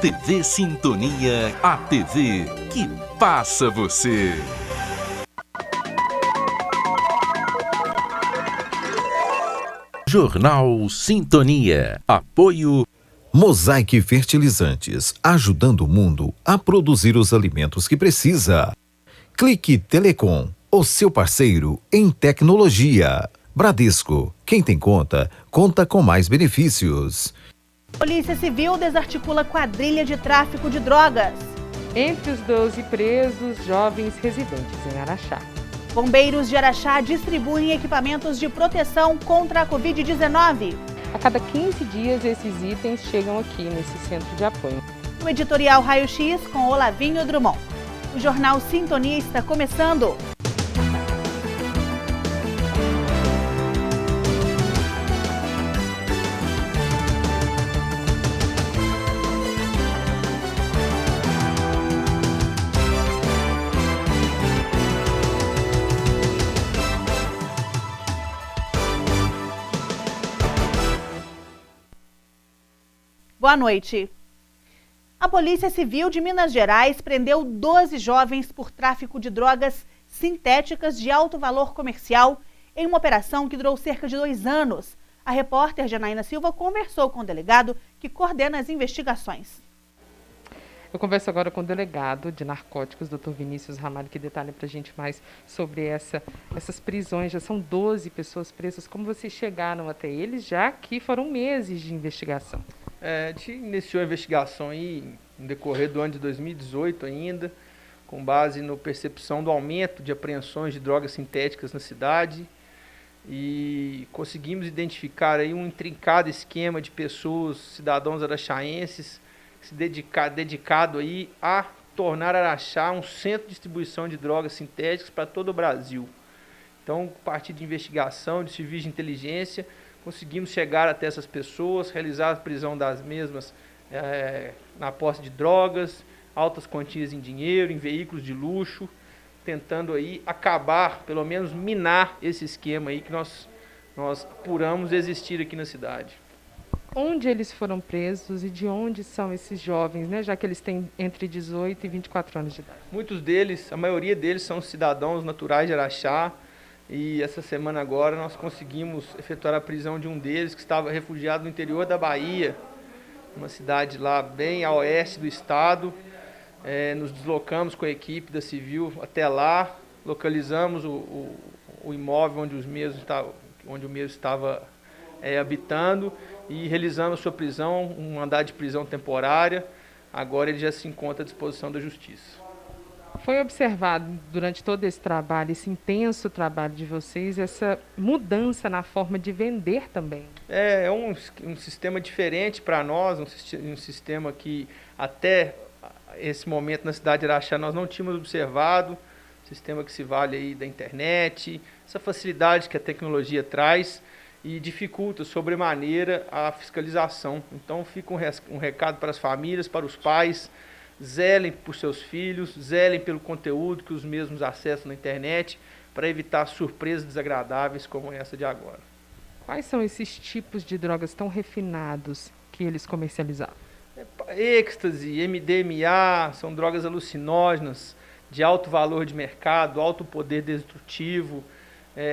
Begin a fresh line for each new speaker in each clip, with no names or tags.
TV Sintonia, a TV que passa você. Jornal Sintonia. Apoio
Mosaic Fertilizantes, ajudando o mundo a produzir os alimentos que precisa. Clique Telecom, o seu parceiro em tecnologia. Bradesco, quem tem conta, conta com mais benefícios.
Polícia Civil desarticula quadrilha de tráfico de drogas.
Entre os 12 presos, jovens residentes em Araxá.
Bombeiros de Araxá distribuem equipamentos de proteção contra a Covid-19.
A cada 15 dias, esses itens chegam aqui nesse centro de apoio.
No editorial Raio X com Olavinho Drummond. O Jornal Sintonia está começando. Boa noite. A Polícia Civil de Minas Gerais prendeu 12 jovens por tráfico de drogas sintéticas de alto valor comercial em uma operação que durou cerca de 2 anos. A repórter Janaína Silva conversou com o delegado que coordena as investigações.
Eu converso agora com o delegado de narcóticos, Dr. Vinícius Ramalho, que detalha para a gente mais sobre essas prisões. Já são 12 pessoas presas. Como vocês chegaram até eles, já que foram meses de investigação?
A gente iniciou a investigação aí no decorrer do ano de 2018 ainda, com base na percepção do aumento de apreensões de drogas sintéticas na cidade, e conseguimos identificar aí um intrincado esquema de pessoas, cidadãos araxaenses, se dedicado aí a tornar Araxá um centro de distribuição de drogas sintéticas para todo o Brasil. Então, a partir de investigação, de serviço de inteligência, conseguimos chegar até essas pessoas, realizar a prisão das mesmas na posse de drogas, altas quantias em dinheiro, em veículos de luxo, tentando aí acabar, pelo menos minar esse esquema aí que nós apuramos existir aqui na cidade.
Onde eles foram presos e de onde são esses jovens, né? Já que eles têm entre 18 e 24 anos de idade?
Muitos deles, a maioria deles são cidadãos naturais de Araxá. E essa semana agora nós conseguimos efetuar a prisão de um deles que estava refugiado no interior da Bahia, uma cidade lá bem a oeste do estado. Nos deslocamos com a equipe da Civil até lá, localizamos o imóvel onde o mesmo estava habitando e realizamos a sua prisão, um mandado de prisão temporária. Agora ele já se encontra à disposição da Justiça.
Foi observado durante todo esse trabalho, esse intenso trabalho de vocês, essa mudança na forma de vender também?
É um sistema diferente para nós, um sistema que até esse momento na cidade de Araxá nós não tínhamos observado, sistema que se vale aí da internet, essa facilidade que a tecnologia traz e dificulta sobremaneira a fiscalização. Então fica um recado para as famílias, para os pais: zelem por seus filhos, zelem pelo conteúdo que os mesmos acessam na internet, para evitar surpresas desagradáveis como essa de agora.
Quais são esses tipos de drogas tão refinados que eles comercializavam?
Êxtase, MDMA, são drogas alucinógenas, de alto valor de mercado, alto poder destrutivo,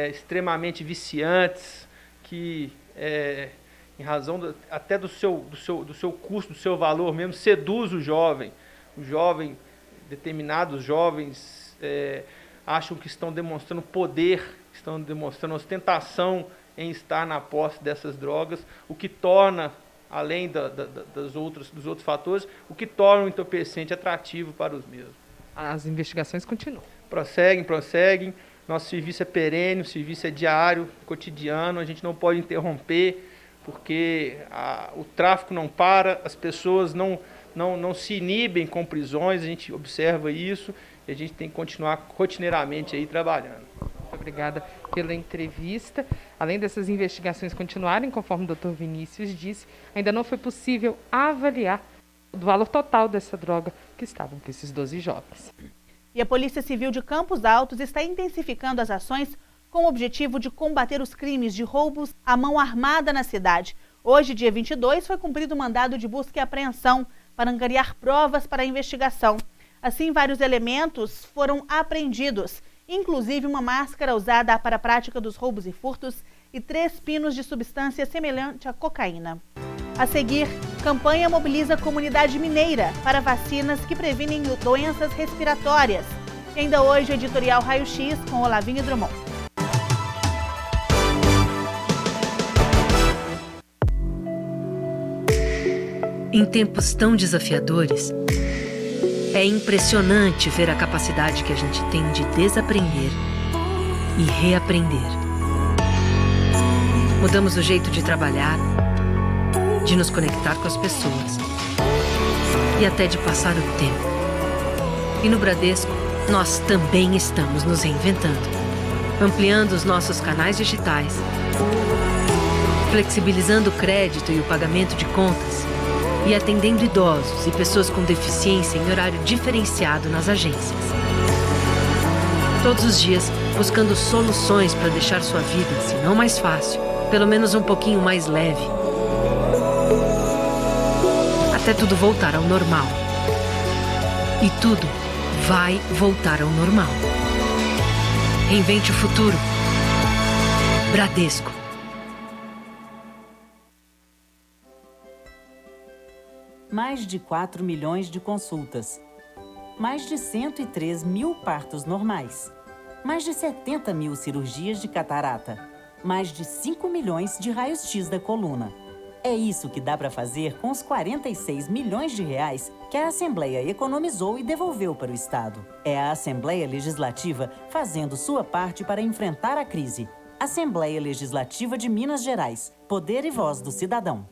extremamente viciantes, que em razão até do seu custo, do seu valor mesmo, seduz o jovem. Determinados jovens acham que estão demonstrando poder, estão demonstrando ostentação em estar na posse dessas drogas, o que torna, além dos outros fatores, o que torna o entorpecente atrativo para os mesmos.
As investigações continuam.
Prosseguem. Nosso serviço é perene, o serviço é diário, cotidiano, a gente não pode interromper, porque o tráfico não para, as pessoas não se inibem com prisões, a gente observa isso e a gente tem que continuar rotineiramente aí trabalhando.
Muito obrigada pela entrevista. Além dessas investigações continuarem, conforme o Dr. Vinícius disse, ainda não foi possível avaliar o valor total dessa droga que estavam com esses 12 jovens.
E a Polícia Civil de Campos Altos está intensificando as ações com o objetivo de combater os crimes de roubos à mão armada na cidade. Hoje, dia 22, foi cumprido o mandado de busca e apreensão para angariar provas para a investigação. Assim, vários elementos foram apreendidos, inclusive uma máscara usada para a prática dos roubos e furtos e 3 pinos de substância semelhante à cocaína. A seguir, campanha mobiliza a comunidade mineira para vacinas que previnem doenças respiratórias. E ainda hoje, editorial Raio-X com Olavinho Drummond.
Em tempos tão desafiadores, é impressionante ver a capacidade que a gente tem de desaprender e reaprender. Mudamos o jeito de trabalhar, de nos conectar com as pessoas e até de passar o tempo. E no Bradesco, nós também estamos nos reinventando, ampliando os nossos canais digitais, flexibilizando o crédito e o pagamento de contas e atendendo idosos e pessoas com deficiência em horário diferenciado nas agências. Todos os dias, buscando soluções para deixar sua vida, se não mais fácil, pelo menos um pouquinho mais leve. Até tudo voltar ao normal. E tudo vai voltar ao normal. Reinvente o futuro. Bradesco.
Mais de 4 milhões de consultas. Mais de 103 mil partos normais. Mais de 70 mil cirurgias de catarata. Mais de 5 milhões de raios-x da coluna. É isso que dá para fazer com os 46 milhões de reais que a Assembleia economizou e devolveu para o Estado. É a Assembleia Legislativa fazendo sua parte para enfrentar a crise. Assembleia Legislativa de Minas Gerais. Poder e voz do cidadão.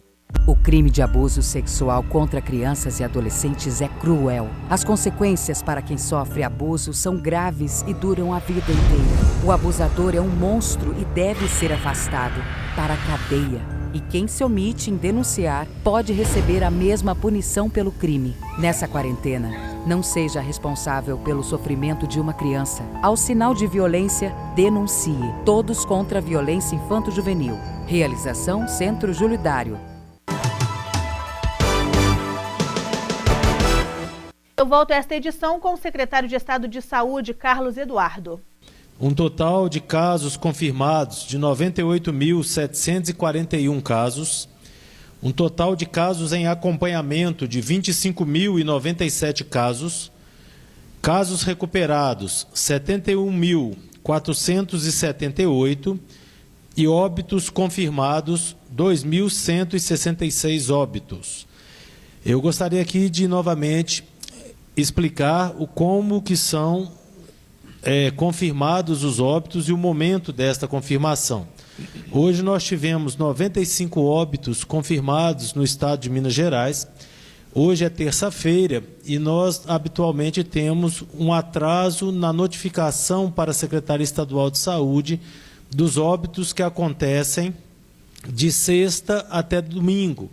O crime de abuso sexual contra crianças e adolescentes é cruel. As consequências para quem sofre abuso são graves e duram a vida inteira. O abusador é um monstro e deve ser afastado para a cadeia. E quem se omite em denunciar pode receber a mesma punição pelo crime. Nessa quarentena, não seja responsável pelo sofrimento de uma criança. Ao sinal de violência, denuncie. Todos contra a violência infanto-juvenil. Realização Centro Júlio Dário.
Eu volto a esta edição com o secretário de Estado de Saúde, Carlos Eduardo.
Um total de casos confirmados de 98.741 casos, um total de casos em acompanhamento de 25.097 casos, casos recuperados 71.478 e óbitos confirmados 2.166 óbitos. Eu gostaria aqui de novamente explicar como que são confirmados os óbitos e o momento desta confirmação. Hoje nós tivemos 95 óbitos confirmados no estado de Minas Gerais. Hoje é terça-feira e nós habitualmente temos um atraso na notificação para a Secretaria Estadual de Saúde dos óbitos que acontecem de sexta até domingo.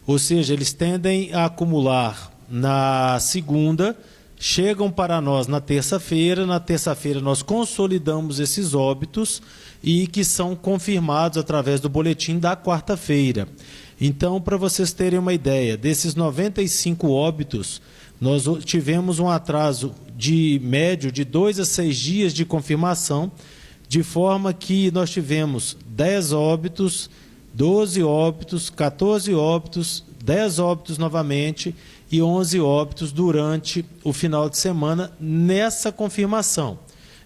Ou seja, eles tendem a acumular na segunda, chegam para nós na terça-feira nós consolidamos esses óbitos e que são confirmados através do boletim da quarta-feira. Então, para vocês terem uma ideia, desses 95 óbitos, nós tivemos um atraso de médio de 2 a 6 dias de confirmação, de forma que nós tivemos 10 óbitos, 12 óbitos, 14 óbitos, 10 óbitos novamente e 11 óbitos durante o final de semana nessa confirmação.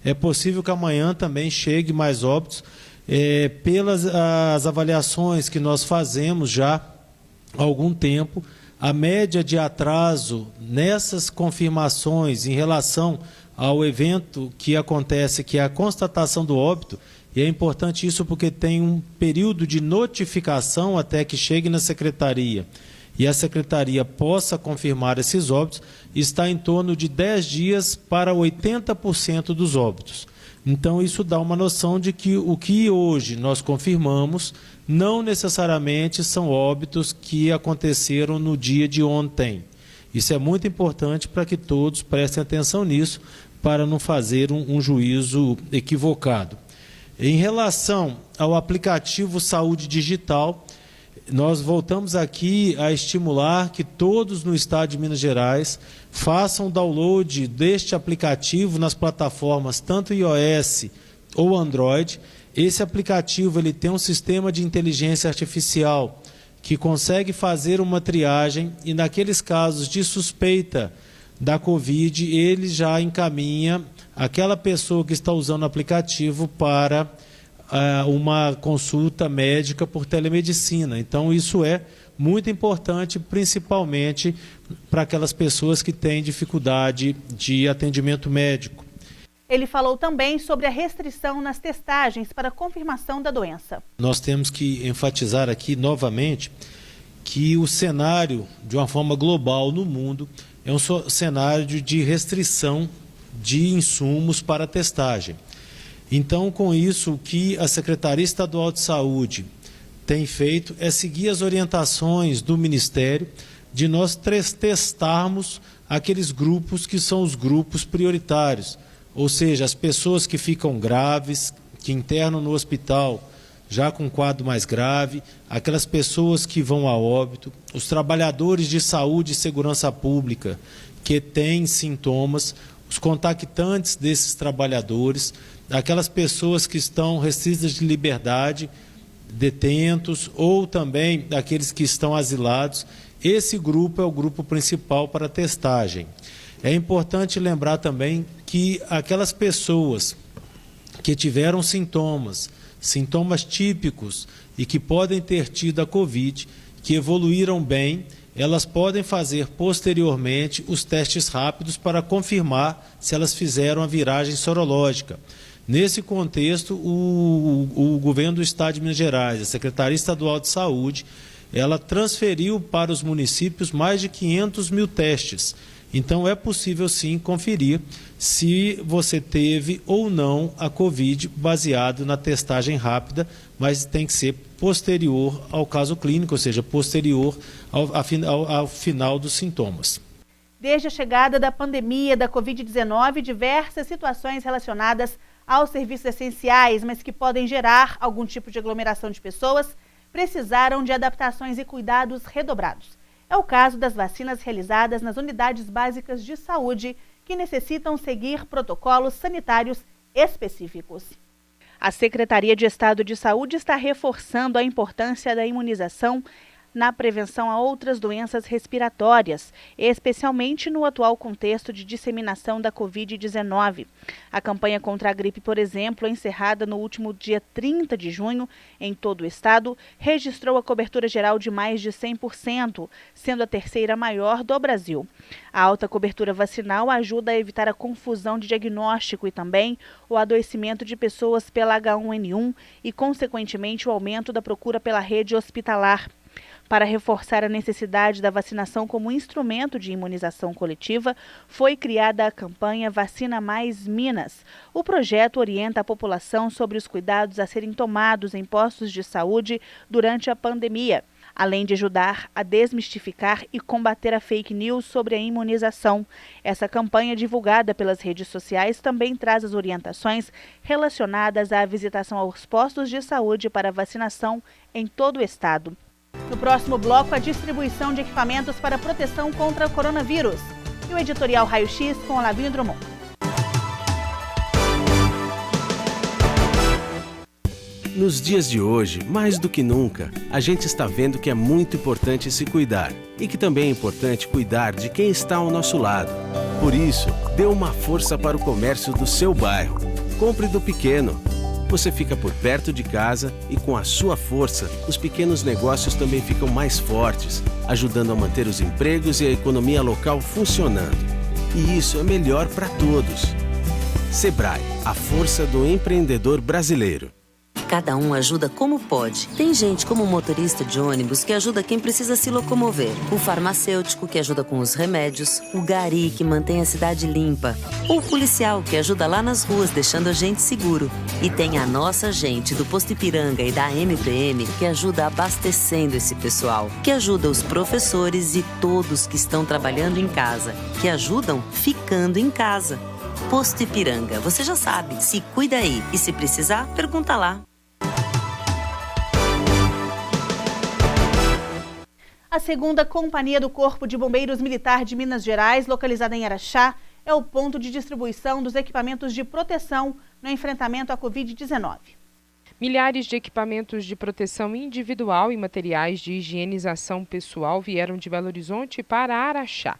É possível que amanhã também chegue mais óbitos, pelas as avaliações que nós fazemos já há algum tempo, a média de atraso nessas confirmações em relação ao evento que acontece, que é a constatação do óbito, e é importante isso porque tem um período de notificação até que chegue na secretaria e a secretaria possa confirmar esses óbitos, está em torno de 10 dias para 80% dos óbitos. Então, isso dá uma noção de que o que hoje nós confirmamos não necessariamente são óbitos que aconteceram no dia de ontem. Isso é muito importante para que todos prestem atenção nisso, para não fazer um juízo equivocado. Em relação ao aplicativo Saúde Digital, nós voltamos aqui a estimular que todos no estado de Minas Gerais façam download deste aplicativo nas plataformas tanto iOS ou Android. Esse aplicativo ele tem um sistema de inteligência artificial que consegue fazer uma triagem e naqueles casos de suspeita da Covid, ele já encaminha aquela pessoa que está usando o aplicativo para uma consulta médica por telemedicina. Então, isso é muito importante, principalmente para aquelas pessoas que têm dificuldade de atendimento médico.
Ele falou também sobre a restrição nas testagens para confirmação da doença.
Nós temos que enfatizar aqui novamente que o cenário, de uma forma global no mundo, é um cenário de restrição de insumos para testagem. Então, com isso, o que a Secretaria Estadual de Saúde tem feito é seguir as orientações do Ministério de nós testarmos aqueles grupos que são os grupos prioritários, ou seja, as pessoas que ficam graves, que internam no hospital já com quadro mais grave, aquelas pessoas que vão a óbito, os trabalhadores de saúde e segurança pública que têm sintomas, os contactantes desses trabalhadores, aquelas pessoas que estão restritas de liberdade, detentos ou também aqueles que estão asilados. Esse grupo é o grupo principal para a testagem. É importante lembrar também que aquelas pessoas que tiveram sintomas típicos e que podem ter tido a Covid, que evoluíram bem, elas podem fazer posteriormente os testes rápidos para confirmar se elas fizeram a viragem sorológica. Nesse contexto, o governo do Estado de Minas Gerais, a Secretaria Estadual de Saúde, ela transferiu para os municípios mais de 500 mil testes. Então, é possível sim conferir se você teve ou não a Covid baseado na testagem rápida, mas tem que ser posterior ao caso clínico, ou seja, posterior ao final dos sintomas.
Desde a chegada da pandemia da Covid-19, diversas situações relacionadas aos serviços essenciais, mas que podem gerar algum tipo de aglomeração de pessoas, precisaram de adaptações e cuidados redobrados. É o caso das vacinas realizadas nas unidades básicas de saúde, que necessitam seguir protocolos sanitários específicos. A Secretaria de Estado de Saúde está reforçando a importância da imunização na prevenção a outras doenças respiratórias, especialmente no atual contexto de disseminação da Covid-19. A campanha contra a gripe, por exemplo, encerrada no último dia 30 de junho em todo o estado, registrou a cobertura geral de mais de 100%, sendo a terceira maior do Brasil. A alta cobertura vacinal ajuda a evitar a confusão de diagnóstico e também o adoecimento de pessoas pela H1N1 e, consequentemente, o aumento da procura pela rede hospitalar. Para reforçar a necessidade da vacinação como instrumento de imunização coletiva, foi criada a campanha Vacina Mais Minas. O projeto orienta a população sobre os cuidados a serem tomados em postos de saúde durante a pandemia, além de ajudar a desmistificar e combater a fake news sobre a imunização. Essa campanha, divulgada pelas redes sociais, também traz as orientações relacionadas à visitação aos postos de saúde para vacinação em todo o estado. No próximo bloco, a distribuição de equipamentos para proteção contra o coronavírus. E o editorial Raio X com Olavinho Drummond.
Nos dias de hoje, mais do que nunca, a gente está vendo que é muito importante se cuidar e que também é importante cuidar de quem está ao nosso lado. Por isso, dê uma força para o comércio do seu bairro. Compre do pequeno. Você fica por perto de casa e com a sua força, os pequenos negócios também ficam mais fortes, ajudando a manter os empregos e a economia local funcionando. E isso é melhor para todos. Sebrae, a força do empreendedor brasileiro.
Cada um ajuda como pode. Tem gente como o motorista de ônibus que ajuda quem precisa se locomover. O farmacêutico que ajuda com os remédios. O gari que mantém a cidade limpa. O policial que ajuda lá nas ruas deixando a gente seguro. E tem a nossa gente do Posto Ipiranga e da MPM que ajuda abastecendo esse pessoal. Que ajuda os professores e todos que estão trabalhando em casa. Que ajudam ficando em casa. Posto Ipiranga, você já sabe, se cuida aí. E se precisar, pergunta lá.
A 2ª Companhia do Corpo de Bombeiros Militar de Minas Gerais, localizada em Araxá, é o ponto de distribuição dos equipamentos de proteção no enfrentamento à Covid-19.
Milhares de equipamentos de proteção individual e materiais de higienização pessoal vieram de Belo Horizonte para Araxá.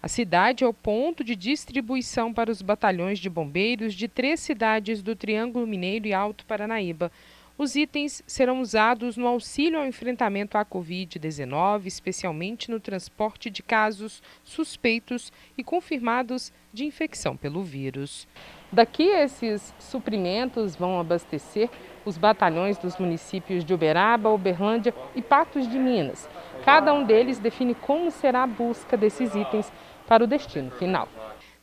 A cidade é o ponto de distribuição para os batalhões de bombeiros de 3 cidades do Triângulo Mineiro e Alto Paranaíba. Os itens serão usados no auxílio ao enfrentamento à Covid-19, especialmente no transporte de casos suspeitos e confirmados de infecção pelo vírus. Daqui, esses suprimentos vão abastecer os batalhões dos municípios de Uberaba, Uberlândia e Patos de Minas. Cada um deles define como será a busca desses itens para o destino final.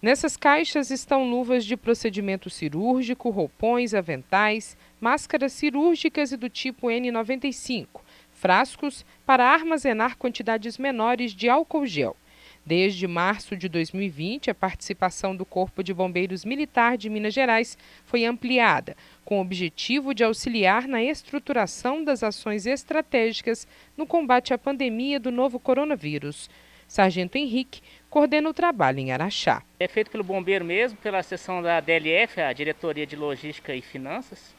Nessas caixas estão luvas de procedimento cirúrgico, roupões, aventais, máscaras cirúrgicas e do tipo N95, frascos para armazenar quantidades menores de álcool gel. Desde março de 2020, a participação do Corpo de Bombeiros Militar de Minas Gerais foi ampliada, com o objetivo de auxiliar na estruturação das ações estratégicas no combate à pandemia do novo coronavírus. Sargento Henrique coordena o trabalho em Araxá.
É feito pelo bombeiro mesmo, pela seção da DLF, a Diretoria de Logística e Finanças.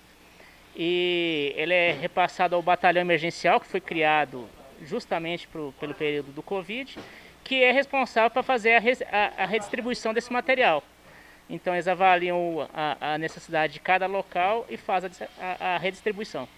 E ele é repassado ao batalhão emergencial, que foi criado justamente pelo período do Covid, que é responsável para fazer a redistribuição desse material. Então eles avaliam a necessidade de cada local e fazem a redistribuição.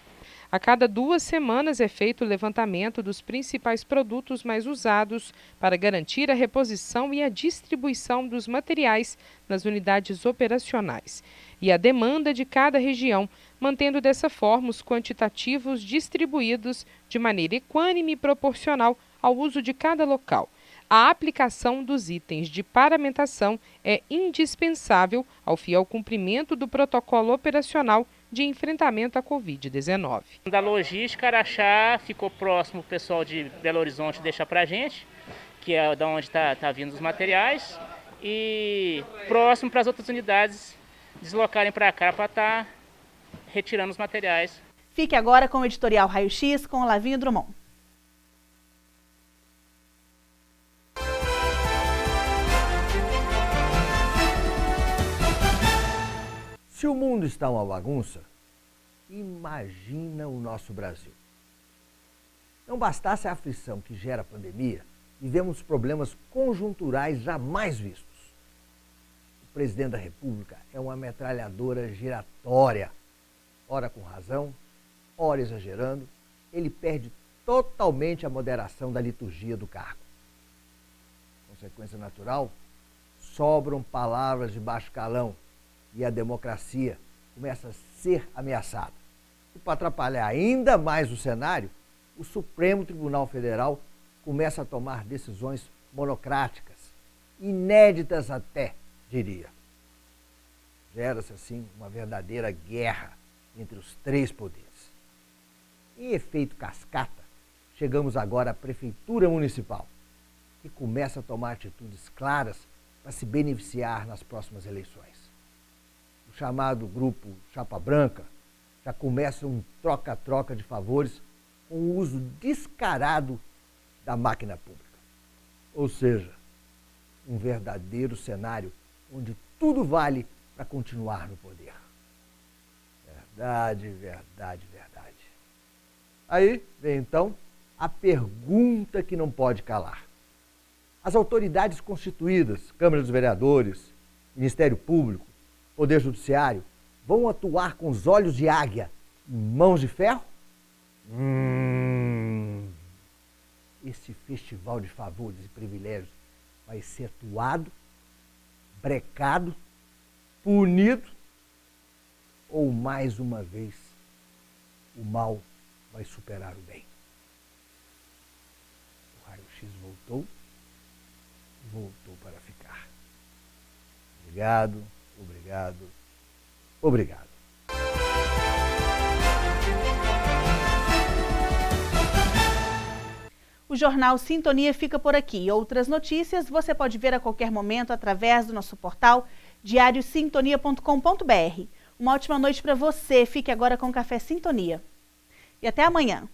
A cada 2 semanas é feito o levantamento dos principais produtos mais usados para garantir a reposição e a distribuição dos materiais nas unidades operacionais e a demanda de cada região, mantendo dessa forma os quantitativos distribuídos de maneira equânime e proporcional ao uso de cada local. A aplicação dos itens de paramentação é indispensável ao fiel cumprimento do protocolo operacional de enfrentamento à Covid-19.
Da logística, Araxá ficou próximo, o pessoal de Belo Horizonte deixa para a gente, que é da onde tá vindo os materiais, e próximo para as outras unidades deslocarem para cá para estar retirando os materiais.
Fique agora com o editorial Raio X com Olavinho Drummond.
Se o mundo está uma bagunça, imagina o nosso Brasil. Não bastasse a aflição que gera a pandemia, vivemos problemas conjunturais jamais vistos. O presidente da República é uma metralhadora giratória. Ora com razão, ora exagerando, ele perde totalmente a moderação da liturgia do cargo. Consequência natural, sobram palavras de baixo calão, e a democracia começa a ser ameaçada. E para atrapalhar ainda mais o cenário, o Supremo Tribunal Federal começa a tomar decisões monocráticas, inéditas até, diria. Gera-se assim uma verdadeira guerra entre os 3 poderes. Em efeito cascata, chegamos agora à Prefeitura Municipal, que começa a tomar atitudes claras para se beneficiar nas próximas eleições. O chamado grupo Chapa Branca já começa um troca-troca de favores com o uso descarado da máquina pública. Ou seja, um verdadeiro cenário onde tudo vale para continuar no poder. Verdade, verdade, verdade. Aí vem então a pergunta que não pode calar. As autoridades constituídas, Câmara dos Vereadores, Ministério Público, Poder Judiciário, vão atuar com os olhos de águia e mãos de ferro? Esse festival de favores e privilégios vai ser atuado, brecado, punido, ou mais uma vez o mal vai superar o bem? O Raio-X voltou para ficar. Obrigado. Obrigado. Obrigado.
O Jornal Sintonia fica por aqui. Outras notícias você pode ver a qualquer momento através do nosso portal diariosintonia.com.br. Uma ótima noite para você. Fique agora com Café Sintonia. E até amanhã.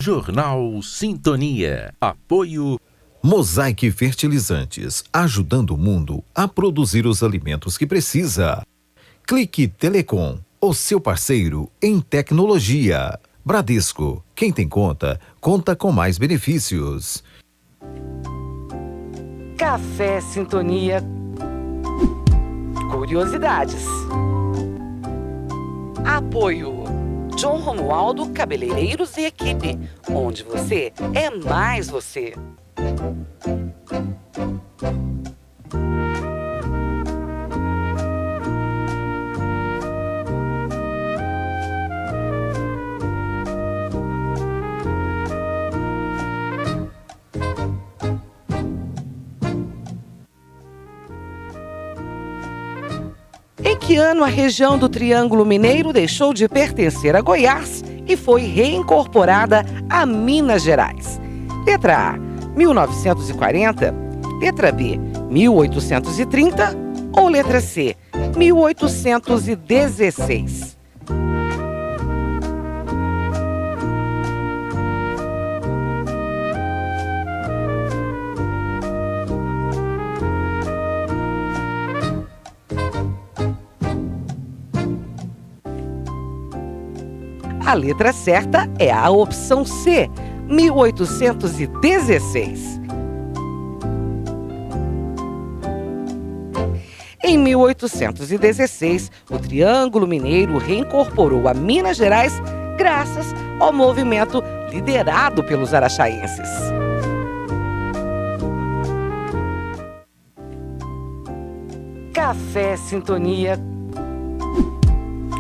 Jornal Sintonia. Apoio
Mosaic Fertilizantes, ajudando o mundo a produzir os alimentos que precisa. Clique Telecom, o seu parceiro em tecnologia. Bradesco, quem tem conta, conta com mais benefícios.
Café Sintonia. Curiosidades. Apoio John Romualdo Cabeleireiros e Equipe, onde você é mais você. Em que ano a região do Triângulo Mineiro deixou de pertencer a Goiás e foi reincorporada a Minas Gerais? Letra A, 1940, letra B, 1830 ou letra C, 1816? A letra certa é a opção C, 1816. Em 1816, o Triângulo Mineiro reincorporou a Minas Gerais graças ao movimento liderado pelos araxaenses. Café Sintonia.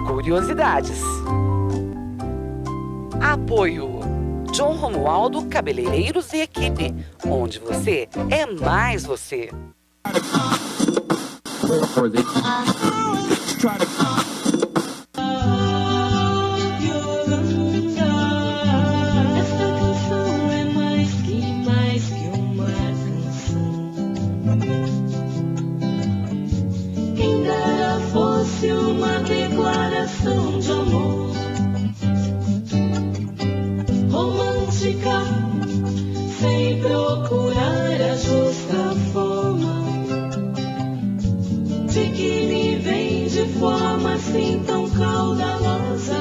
Curiosidades. Apoio John Romualdo Cabeleireiros e Equipe, onde você é mais você.
Quem dera fosse uma declaração de amor romântica, sem procurar a justa forma, de que me vem de forma assim tão caudalosa.